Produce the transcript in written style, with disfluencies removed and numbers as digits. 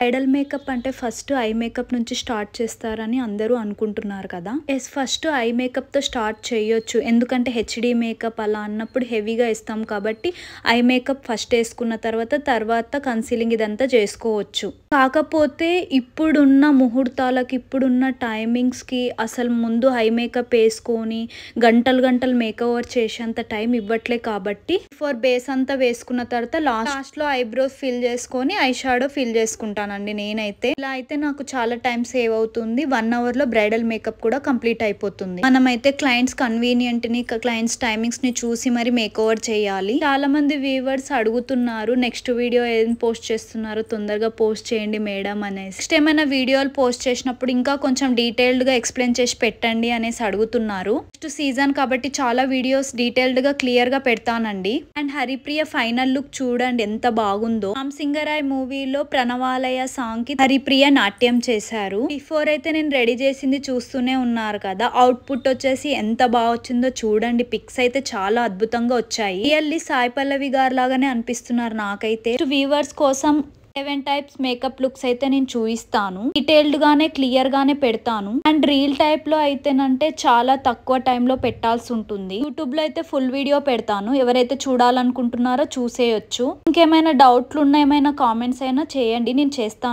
Bridal makeup అంటే first eye makeup నుంచి start చేస్తారని అందరూ అనుకుంటున్నారు కదా. ఎస్, ఫస్ట్ ఐ మేకప్ తో స్టార్ట్ చేయొచ్చు. ఎందుకంటే హెచ్డి మేకప్ అలా అన్నప్పుడు హెవీగా ఇస్తాం కాబట్టి ఐ మేకప్ ఫస్ట్ వేసుకున్న తర్వాత కన్సీలింగ్ ఇదంతా చేసుకోవచ్చు. కాకపోతే ఇప్పుడున్న ముహూర్తాలకు ఇప్పుడున్న టైమింగ్స్ కి అసలు ముందు ఐ మేకప్ వేసుకొని గంటలు మేకప్ ఓవర్ చేసేంత టైం ఇవ్వట్లే కాబట్టి ఫర్ బేస్ అంతా వేసుకున్న తర్వాత లాస్ట్ లో ఐబ్రోస్ ఫిల్ చేసుకొని ఐ షాడో ఫిల్ చేసుకుంటానండి నేనైతే. ఇలా అయితే నాకు చాలా టైం సేవ్ అవుతుంది. 1 అవర్ లో బ్రైడల్ మేకప్ కూడా కంప్లీట్ అయిపోతుంది. మనమైతే క్లయింట్స్ కన్వీనియంట్ ని క్లయింట్స్ టైమింగ్స్ ని చూసి మరి మేక్ ఓవర్ చేయాలి. చాలా మంది వ్యూవర్స్ అడుగుతున్నారు నెక్స్ట్ వీడియో ఏం పోస్ట్ చేస్తున్నారు, తొందరగా పోస్ట్ చేయండి మేడం అనేసి. నెక్స్ట్ ఏమైనా వీడియోలు పోస్ట్ చేసినప్పుడు ఇంకా కొంచెం డీటెయిల్డ్ గా ఎక్స్ప్లెయిన్ చేసి పెట్టండి అనేసి అడుగుతున్నారు. నెక్స్ట్ సీజన్ కాబట్టి చాలా వీడియోస్ డీటెయిల్డ్ గా క్లియర్ గా పెడతానండి. అండ్ హరిప్రియ ఫైనల్ లుక్ చూడండి ఎంత బాగుందో. రామ్ సింగరాయ్ మూవీలో ప్రణవాలయ సాంగ్ కి హరిప్రియ నాట్యం చేశారు. బిఫోర్ అయితే నేను రెడీ చేసింది చూస్తూనే ఉన్నారు కదా, అవుట్పుట్ వచ్చేసి ఎంత బాగా వచ్చిందో చూడండి. పిక్స్ అయితే చాలా అద్భుతంగా వచ్చాయి. రియల్లీ సాయి పల్లవి గారు లాగానే అనిపిస్తున్నారు నాకైతే. వ్యూవర్స్ కోసం 7 టైప్స్ మేకప్ లుక్స్ అయితే నేను చూపిస్తాను. డీటెయిల్డ్ గానే క్లియర్ గానే పెడతాను. అండ్ రీల్ టైప్ లో అయితేనంటే చాలా తక్కువ టైంలో పెట్టాల్సి ఉంటుంది. యూట్యూబ్ లో అయితే ఫుల్ వీడియో పెడతాను, ఎవరైతే చూడాలనుకుంటున్నారో చూసేయొచ్చు. ఇంకేమైనా డౌట్లు ఉన్నా ఏమైనా కామెంట్స్ అయినా చేయండి, నేను చేస్తాను.